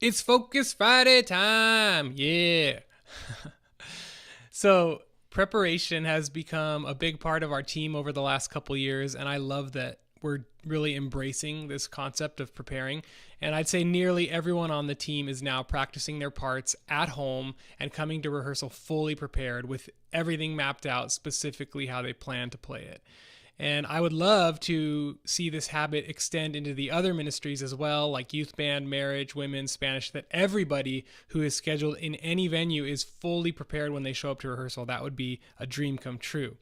It's Focus Friday time. Yeah. So, preparation has become a big part of our team over the last couple years, and I love that we're really embracing this concept of preparing. And I'd say nearly everyone on the team is now practicing their parts at home and coming to rehearsal fully prepared with everything mapped out, specifically how they plan to play it. And I would love to see this habit extend into the other ministries as well, like youth band, marriage, women, Spanish, that everybody who is scheduled in any venue is fully prepared when they show up to rehearsal. That would be a dream come true.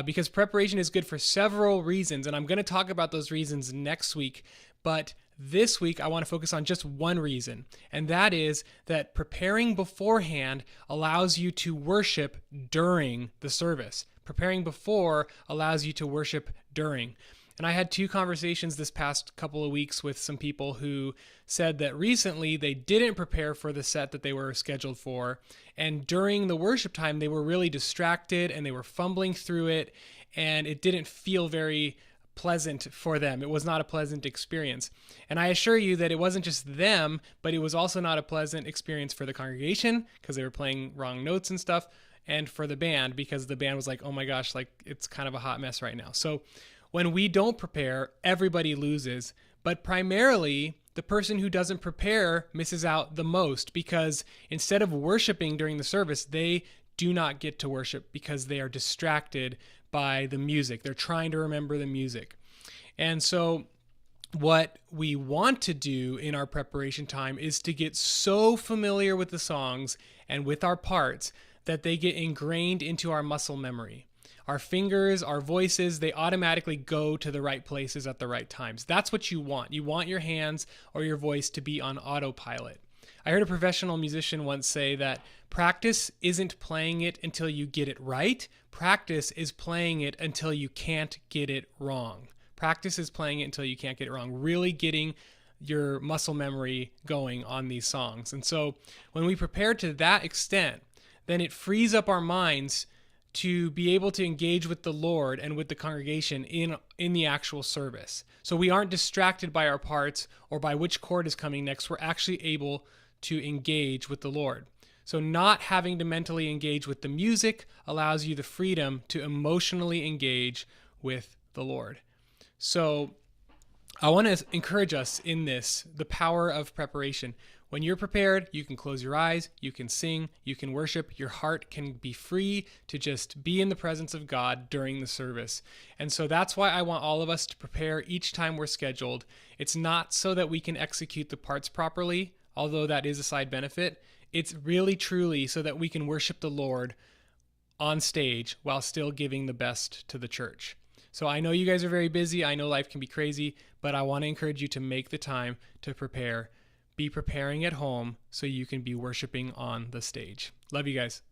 Because preparation is good for several reasons, and I'm going to talk about those reasons next week. But this week, I want to focus on just one reason, and that is that preparing beforehand allows you to worship during the service. Preparing before allows you to worship during. And I had two conversations this past couple of weeks with some people who said that recently they didn't prepare for the set that they were scheduled for. And during the worship time, they were really distracted and they were fumbling through it. And it didn't feel very pleasant for them. It was not a pleasant experience. And I assure you that it wasn't just them, but it was also not a pleasant experience for the congregation because they were playing wrong notes and stuff, and for the band because the band was like, oh my gosh, like it's kind of a hot mess right now. So when we don't prepare, everybody loses, but primarily the person who doesn't prepare misses out the most because instead of worshiping during the service, they do not get to worship because they are distracted by the music. They're trying to remember the music. And so what we want to do in our preparation time is to get so familiar with the songs and with our parts that they get ingrained into our muscle memory. Our fingers, our voices, they automatically go to the right places at the right times. That's what you want. You want your hands or your voice to be on autopilot. I heard a professional musician once say that practice isn't playing it until you get it right. Practice is playing it until you can't get it wrong. Practice is playing it until you can't get it wrong. Really getting your muscle memory going on these songs. And so when we prepare to that extent, then it frees up our minds to be able to engage with the Lord and with the congregation in the actual service. So we aren't distracted by our parts or by which chord is coming next. We're actually able to engage with the Lord. So not having to mentally engage with the music allows you the freedom to emotionally engage with the Lord. So I want to encourage us in this, the power of preparation. When you're prepared, you can close your eyes, you can sing, you can worship, your heart can be free to just be in the presence of God during the service. And so that's why I want all of us to prepare each time we're scheduled. It's not so that we can execute the parts properly, although that is a side benefit. It's really truly so that we can worship the Lord on stage while still giving the best to the church. So I know you guys are very busy. I know life can be crazy, but I want to encourage you to make the time to prepare. Be preparing at home so you can be worshiping on the stage. Love you guys.